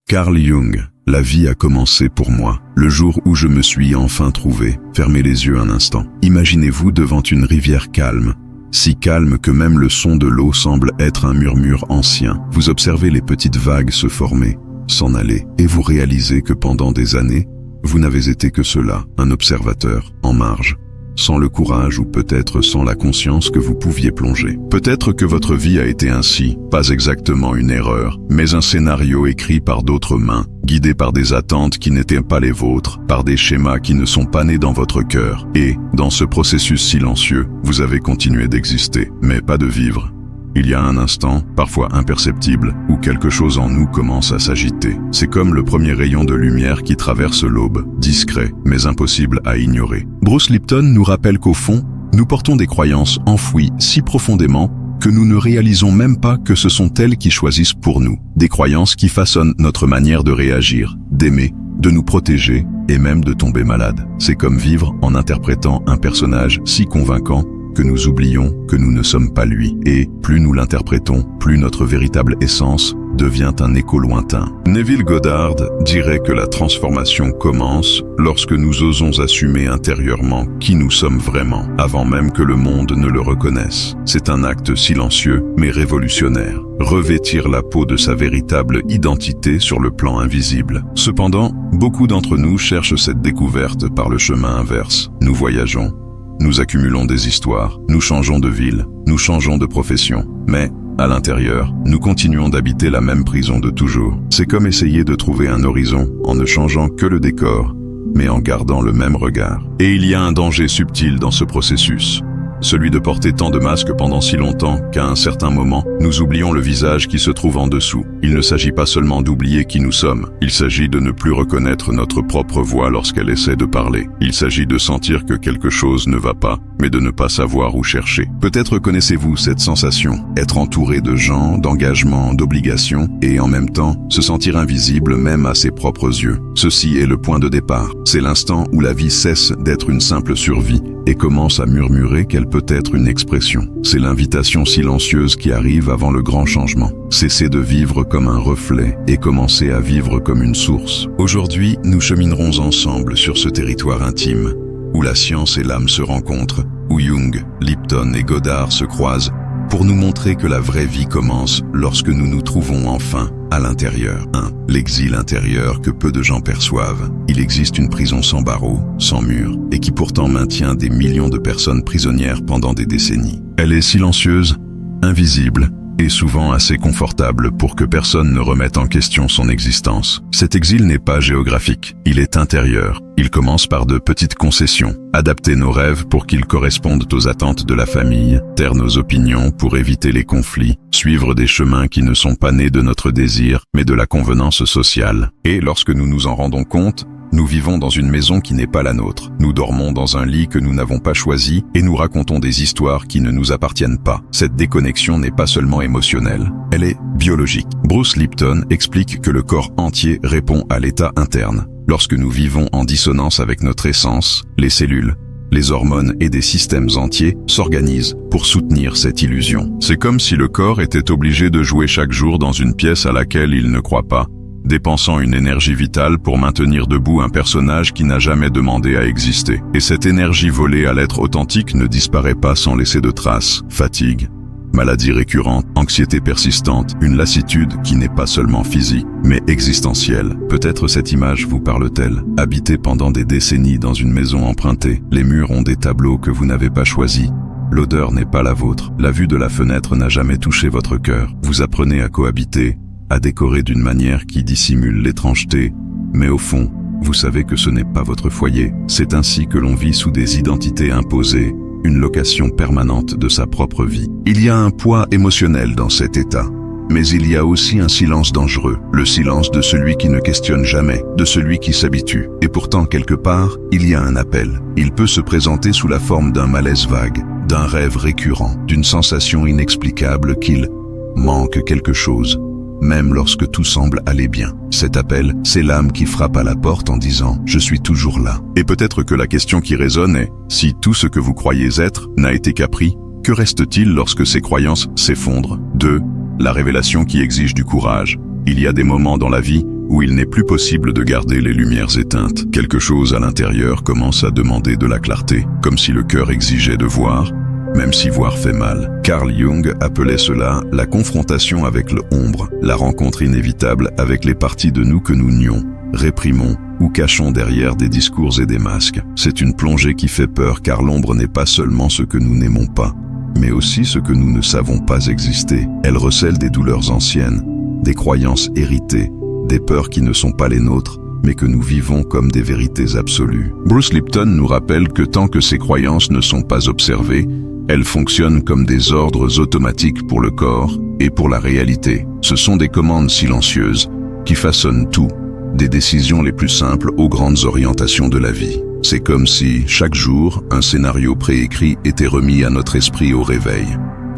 Carl Jung, la vie a commencé pour moi, le jour où je me suis enfin trouvé. Fermez les yeux un instant. Imaginez-vous devant une rivière calme, si calme que même le son de l'eau semble être un murmure ancien. Vous observez les petites vagues se former, s'en aller, et vous réalisez que pendant des années, vous n'avez été que cela, un observateur, en marge, sans le courage ou peut-être sans la conscience que vous pouviez plonger. Peut-être que votre vie a été ainsi, pas exactement une erreur, mais un scénario écrit par d'autres mains, guidé par des attentes qui n'étaient pas les vôtres, par des schémas qui ne sont pas nés dans votre cœur. Et, dans ce processus silencieux, vous avez continué d'exister, mais pas de vivre. Il y a un instant, parfois imperceptible, où quelque chose en nous commence à s'agiter. C'est comme le premier rayon de lumière qui traverse l'aube, discret, mais impossible à ignorer. Bruce Lipton nous rappelle qu'au fond, nous portons des croyances enfouies si profondément que nous ne réalisons même pas que ce sont elles qui choisissent pour nous. Des croyances qui façonnent notre manière de réagir, d'aimer, de nous protéger et même de tomber malade. C'est comme vivre en interprétant un personnage si convaincant que nous oublions que nous ne sommes pas lui. Et plus nous l'interprétons, plus notre véritable essence devient un écho lointain. Neville Goddard dirait que la transformation commence lorsque nous osons assumer intérieurement qui nous sommes vraiment, avant même que le monde ne le reconnaisse. C'est un acte silencieux, mais révolutionnaire. Revêtir la peau de sa véritable identité sur le plan invisible. Cependant, beaucoup d'entre nous cherchent cette découverte par le chemin inverse. Nous voyageons. Nous accumulons des histoires, nous changeons de ville, nous changeons de profession. Mais, à l'intérieur, nous continuons d'habiter la même prison de toujours. C'est comme essayer de trouver un horizon en ne changeant que le décor, mais en gardant le même regard. Et il y a un danger subtil dans ce processus. Celui de porter tant de masques pendant si longtemps qu'à un certain moment, nous oublions le visage qui se trouve en dessous. Il ne s'agit pas seulement d'oublier qui nous sommes, il s'agit de ne plus reconnaître notre propre voix lorsqu'elle essaie de parler. Il s'agit de sentir que quelque chose ne va pas, mais de ne pas savoir où chercher. Peut-être connaissez-vous cette sensation, être entouré de gens, d'engagements, d'obligations, et en même temps, se sentir invisible même à ses propres yeux. Ceci est le point de départ. C'est l'instant où la vie cesse d'être une simple survie et commence à murmurer qu'elle peut être une expression. C'est l'invitation silencieuse qui arrive avant le grand changement. Cesser de vivre comme un reflet et commencer à vivre comme une source. Aujourd'hui, nous cheminerons ensemble sur ce territoire intime, où la science et l'âme se rencontrent, où Jung, Lipton et Goddard se croisent, pour nous montrer que la vraie vie commence lorsque nous nous trouvons enfin à l'intérieur. 1. L'exil intérieur que peu de gens perçoivent. Il existe une prison sans barreaux, sans murs, et qui pourtant maintient des millions de personnes prisonnières pendant des décennies. Elle est silencieuse, invisible, et souvent assez confortable pour que personne ne remette en question son existence. Cet exil n'est pas géographique, il est intérieur. Il commence par de petites concessions. Adapter nos rêves pour qu'ils correspondent aux attentes de la famille, taire nos opinions pour éviter les conflits, suivre des chemins qui ne sont pas nés de notre désir, mais de la convenance sociale. Et lorsque nous nous en rendons compte, nous vivons dans une maison qui n'est pas la nôtre. Nous dormons dans un lit que nous n'avons pas choisi et nous racontons des histoires qui ne nous appartiennent pas. Cette déconnexion n'est pas seulement émotionnelle, elle est biologique. Bruce Lipton explique que le corps entier répond à l'état interne. Lorsque nous vivons en dissonance avec notre essence, les cellules, les hormones et des systèmes entiers s'organisent pour soutenir cette illusion. C'est comme si le corps était obligé de jouer chaque jour dans une pièce à laquelle il ne croit pas, dépensant une énergie vitale pour maintenir debout un personnage qui n'a jamais demandé à exister. Et cette énergie volée à l'être authentique ne disparaît pas sans laisser de traces. Fatigue, maladie récurrente, anxiété persistante, une lassitude qui n'est pas seulement physique, mais existentielle. Peut-être cette image vous parle-t-elle. Habité pendant des décennies dans une maison empruntée, les murs ont des tableaux que vous n'avez pas choisis. L'odeur n'est pas la vôtre. La vue de la fenêtre n'a jamais touché votre cœur. Vous apprenez à cohabiter, à décorer d'une manière qui dissimule l'étrangeté, mais au fond, vous savez que ce n'est pas votre foyer. C'est ainsi que l'on vit sous des identités imposées, une location permanente de sa propre vie. Il y a un poids émotionnel dans cet état, mais il y a aussi un silence dangereux, le silence de celui qui ne questionne jamais, de celui qui s'habitue. Et pourtant, quelque part, il y a un appel. Il peut se présenter sous la forme d'un malaise vague, d'un rêve récurrent, d'une sensation inexplicable qu'il manque quelque chose, même lorsque tout semble aller bien. Cet appel, c'est l'âme qui frappe à la porte en disant « Je suis toujours là ». Et peut-être que la question qui résonne est « Si tout ce que vous croyez être n'a été qu'appris, que reste-t-il lorsque ces croyances s'effondrent » 2. La révélation qui exige du courage. Il y a des moments dans la vie où il n'est plus possible de garder les lumières éteintes. Quelque chose à l'intérieur commence à demander de la clarté, comme si le cœur exigeait de voir, même si voir fait mal. Carl Jung appelait cela la confrontation avec l'ombre, la rencontre inévitable avec les parties de nous que nous nions, réprimons ou cachons derrière des discours et des masques. C'est une plongée qui fait peur car l'ombre n'est pas seulement ce que nous n'aimons pas, mais aussi ce que nous ne savons pas exister. Elle recèle des douleurs anciennes, des croyances héritées, des peurs qui ne sont pas les nôtres, mais que nous vivons comme des vérités absolues. Bruce Lipton nous rappelle que tant que ces croyances ne sont pas observées, elles fonctionnent comme des ordres automatiques pour le corps et pour la réalité. Ce sont des commandes silencieuses qui façonnent tout, des décisions les plus simples aux grandes orientations de la vie. C'est comme si, chaque jour, un scénario préécrit était remis à notre esprit au réveil.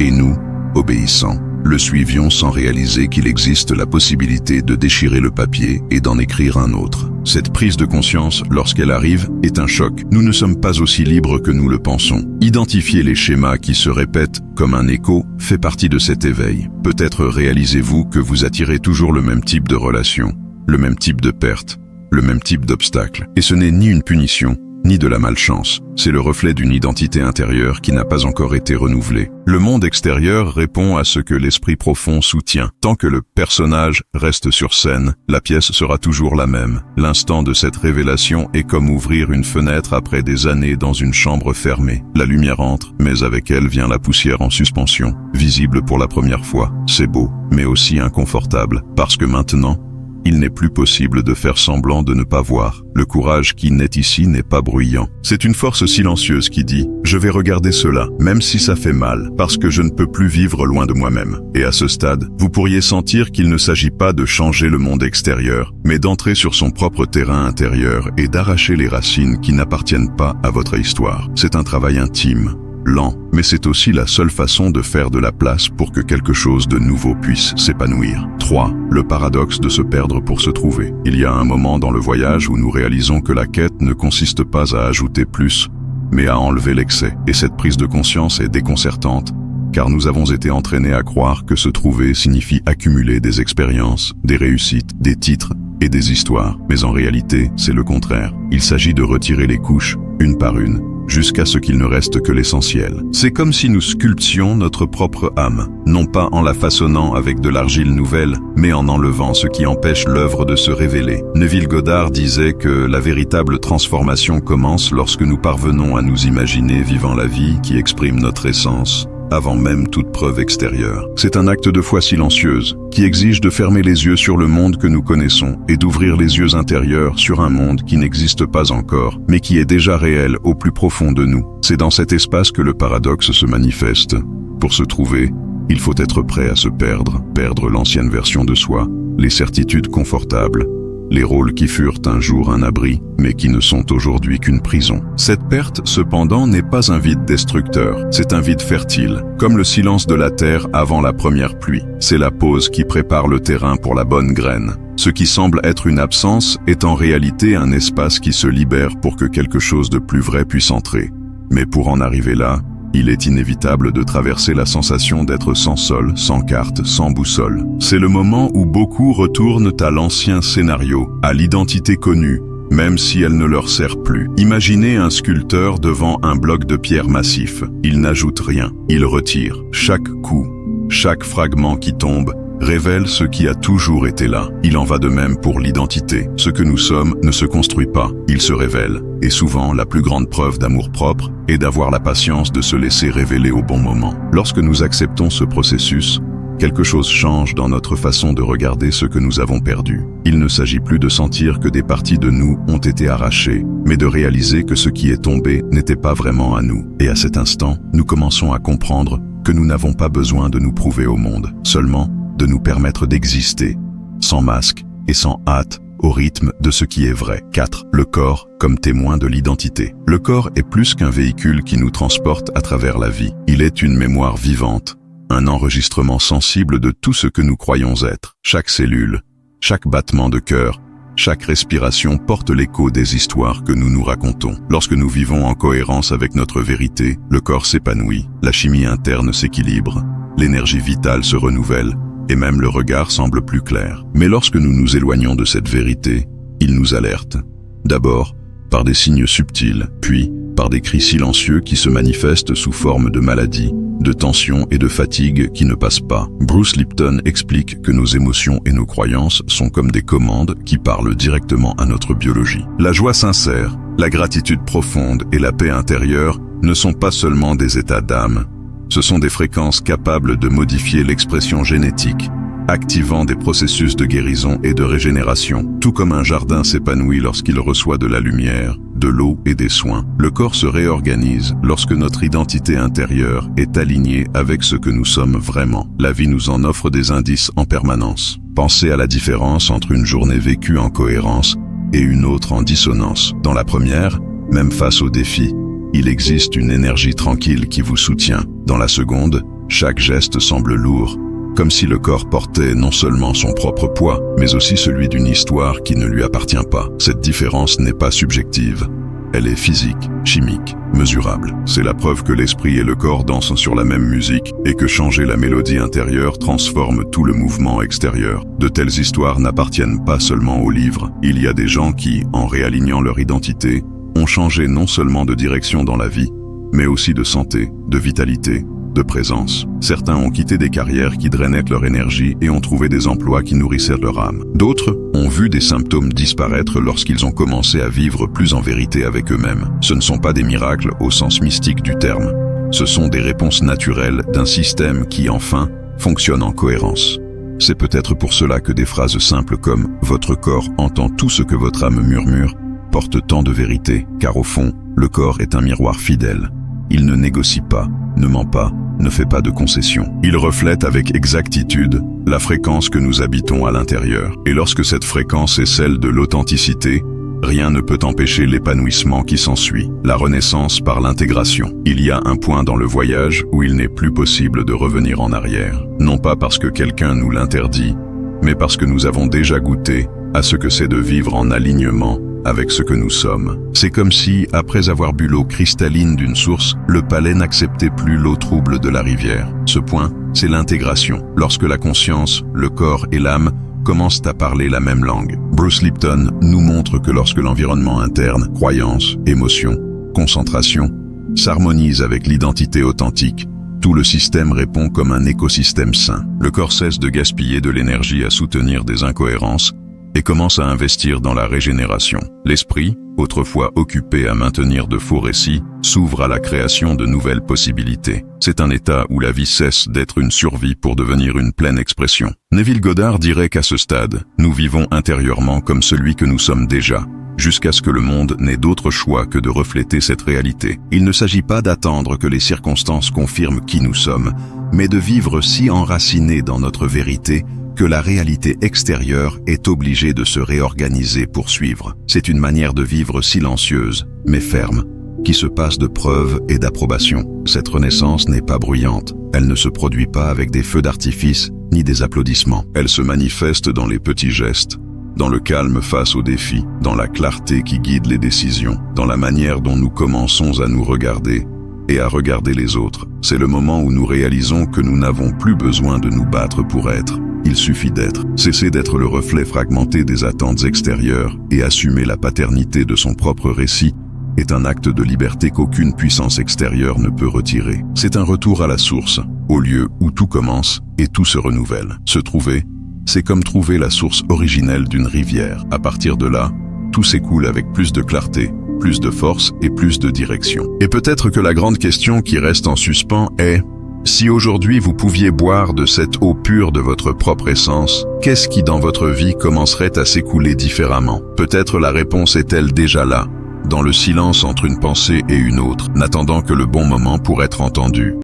Et nous, obéissants, le suivions sans réaliser qu'il existe la possibilité de déchirer le papier et d'en écrire un autre. Cette prise de conscience, lorsqu'elle arrive, est un choc. Nous ne sommes pas aussi libres que nous le pensons. Identifier les schémas qui se répètent comme un écho fait partie de cet éveil. Peut-être réalisez-vous que vous attirez toujours le même type de relation, le même type de perte, le même type d'obstacle. Et ce n'est ni une punition, ni de la malchance. C'est le reflet d'une identité intérieure qui n'a pas encore été renouvelée. Le monde extérieur répond à ce que l'esprit profond soutient. Tant que le personnage reste sur scène, la pièce sera toujours la même. L'instant de cette révélation est comme ouvrir une fenêtre après des années dans une chambre fermée. La lumière entre, mais avec elle vient la poussière en suspension, visible pour la première fois. C'est beau, mais aussi inconfortable, parce que maintenant, il n'est plus possible de faire semblant de ne pas voir. Le courage qui naît ici n'est pas bruyant. C'est une force silencieuse qui dit « Je vais regarder cela, même si ça fait mal, parce que je ne peux plus vivre loin de moi-même. » Et à ce stade, vous pourriez sentir qu'il ne s'agit pas de changer le monde extérieur, mais d'entrer sur son propre terrain intérieur et d'arracher les racines qui n'appartiennent pas à votre histoire. C'est un travail intime, lent, mais c'est aussi la seule façon de faire de la place pour que quelque chose de nouveau puisse s'épanouir. 3. Le paradoxe de se perdre pour se trouver. Il y a un moment dans le voyage où nous réalisons que la quête ne consiste pas à ajouter plus, mais à enlever l'excès. Et cette prise de conscience est déconcertante, car nous avons été entraînés à croire que se trouver signifie accumuler des expériences, des réussites, des titres et des histoires. Mais en réalité, c'est le contraire. Il s'agit de retirer les couches, une par une, jusqu'à ce qu'il ne reste que l'essentiel. C'est comme si nous sculptions notre propre âme, non pas en la façonnant avec de l'argile nouvelle, mais en enlevant ce qui empêche l'œuvre de se révéler. Neville Goddard disait que la véritable transformation commence lorsque nous parvenons à nous imaginer vivant la vie qui exprime notre essence, avant même toute preuve extérieure. C'est un acte de foi silencieuse, qui exige de fermer les yeux sur le monde que nous connaissons et d'ouvrir les yeux intérieurs sur un monde qui n'existe pas encore, mais qui est déjà réel au plus profond de nous. C'est dans cet espace que le paradoxe se manifeste. Pour se trouver, il faut être prêt à se perdre l'ancienne version de soi, les certitudes confortables, les rôles qui furent un jour un abri, mais qui ne sont aujourd'hui qu'une prison. Cette perte, cependant, n'est pas un vide destructeur, c'est un vide fertile, comme le silence de la terre avant la première pluie. C'est la pause qui prépare le terrain pour la bonne graine. Ce qui semble être une absence est en réalité un espace qui se libère pour que quelque chose de plus vrai puisse entrer. Mais pour en arriver là, il est inévitable de traverser la sensation d'être sans sol, sans carte, sans boussole. C'est le moment où beaucoup retournent à l'ancien scénario, à l'identité connue, même si elle ne leur sert plus. Imaginez un sculpteur devant un bloc de pierre massif. Il n'ajoute rien, il retire. Chaque coup, chaque fragment qui tombe, révèle ce qui a toujours été là. Il en va de même pour l'identité. Ce que nous sommes ne se construit pas, il se révèle. Et souvent, la plus grande preuve d'amour-propre est d'avoir la patience de se laisser révéler au bon moment. Lorsque nous acceptons ce processus, quelque chose change dans notre façon de regarder ce que nous avons perdu. Il ne s'agit plus de sentir que des parties de nous ont été arrachées, mais de réaliser que ce qui est tombé n'était pas vraiment à nous. Et à cet instant, nous commençons à comprendre que nous n'avons pas besoin de nous prouver au monde, seulement de nous permettre d'exister, sans masque et sans hâte, au rythme de ce qui est vrai. 4. Le corps comme témoin de l'identité. Le corps est plus qu'un véhicule qui nous transporte à travers la vie. Il est une mémoire vivante, un enregistrement sensible de tout ce que nous croyons être. Chaque cellule, chaque battement de cœur, chaque respiration porte l'écho des histoires que nous nous racontons. Lorsque nous vivons en cohérence avec notre vérité, le corps s'épanouit, la chimie interne s'équilibre, l'énergie vitale se renouvelle, et même le regard semble plus clair. Mais lorsque nous nous éloignons de cette vérité, il nous alerte. D'abord, par des signes subtils, puis par des cris silencieux qui se manifestent sous forme de maladie, de tension et de fatigue qui ne passent pas. Bruce Lipton explique que nos émotions et nos croyances sont comme des commandes qui parlent directement à notre biologie. La joie sincère, la gratitude profonde et la paix intérieure ne sont pas seulement des états d'âme, ce sont des fréquences capables de modifier l'expression génétique, activant des processus de guérison et de régénération. Tout comme un jardin s'épanouit lorsqu'il reçoit de la lumière, de l'eau et des soins, le corps se réorganise lorsque notre identité intérieure est alignée avec ce que nous sommes vraiment. La vie nous en offre des indices en permanence. Pensez à la différence entre une journée vécue en cohérence et une autre en dissonance. Dans la première, même face aux défis, il existe une énergie tranquille qui vous soutient. Dans la seconde, chaque geste semble lourd, comme si le corps portait non seulement son propre poids, mais aussi celui d'une histoire qui ne lui appartient pas. Cette différence n'est pas subjective. Elle est physique, chimique, mesurable. C'est la preuve que l'esprit et le corps dansent sur la même musique et que changer la mélodie intérieure transforme tout le mouvement extérieur. De telles histoires n'appartiennent pas seulement aux livres. Il y a des gens qui, en réalignant leur identité, ont changé non seulement de direction dans la vie, mais aussi de santé, de vitalité, de présence. Certains ont quitté des carrières qui drainaient leur énergie et ont trouvé des emplois qui nourrissaient leur âme. D'autres ont vu des symptômes disparaître lorsqu'ils ont commencé à vivre plus en vérité avec eux-mêmes. Ce ne sont pas des miracles au sens mystique du terme. Ce sont des réponses naturelles d'un système qui, enfin, fonctionne en cohérence. C'est peut-être pour cela que des phrases simples comme « Votre corps entend tout ce que votre âme murmure » portent tant de vérité, car au fond, le corps est un miroir fidèle. Il ne négocie pas, ne ment pas, ne fait pas de concessions. Il reflète avec exactitude la fréquence que nous habitons à l'intérieur. Et lorsque cette fréquence est celle de l'authenticité, rien ne peut empêcher l'épanouissement qui s'ensuit. La renaissance par l'intégration. Il y a un point dans le voyage où il n'est plus possible de revenir en arrière. Non pas parce que quelqu'un nous l'interdit, mais parce que nous avons déjà goûté à ce que c'est de vivre en alignement avec ce que nous sommes. C'est comme si, après avoir bu l'eau cristalline d'une source, le palais n'acceptait plus l'eau trouble de la rivière. Ce point, c'est l'intégration, lorsque la conscience, le corps et l'âme commencent à parler la même langue. Bruce Lipton nous montre que lorsque l'environnement interne, croyances, émotions, concentration, s'harmonise avec l'identité authentique, tout le système répond comme un écosystème sain. Le corps cesse de gaspiller de l'énergie à soutenir des incohérences et commence à investir dans la régénération. L'esprit, autrefois occupé à maintenir de faux récits, s'ouvre à la création de nouvelles possibilités. C'est un état où la vie cesse d'être une survie pour devenir une pleine expression. Neville Goddard dirait qu'à ce stade, nous vivons intérieurement comme celui que nous sommes déjà, jusqu'à ce que le monde n'ait d'autre choix que de refléter cette réalité. Il ne s'agit pas d'attendre que les circonstances confirment qui nous sommes, mais de vivre si enracinés dans notre vérité que la réalité extérieure est obligée de se réorganiser pour suivre. C'est une manière de vivre silencieuse, mais ferme, qui se passe de preuves et d'approbation. Cette renaissance n'est pas bruyante, elle ne se produit pas avec des feux d'artifice ni des applaudissements. Elle se manifeste dans les petits gestes, dans le calme face aux défis, dans la clarté qui guide les décisions, dans la manière dont nous commençons à nous regarder et à regarder les autres. C'est le moment où nous réalisons que nous n'avons plus besoin de nous battre pour être. Il suffit d'être. Cesser d'être le reflet fragmenté des attentes extérieures et assumer la paternité de son propre récit est un acte de liberté qu'aucune puissance extérieure ne peut retirer. C'est un retour à la source, au lieu où tout commence et tout se renouvelle. Se trouver, c'est comme trouver la source originelle d'une rivière. À partir de là, tout s'écoule avec plus de clarté, plus de force et plus de direction. Et peut-être que la grande question qui reste en suspens est: si aujourd'hui vous pouviez boire de cette eau pure de votre propre essence, qu'est-ce qui dans votre vie commencerait à s'écouler différemment? Peut-être la réponse est-elle déjà là, dans le silence entre une pensée et une autre, n'attendant que le bon moment pour être entendue.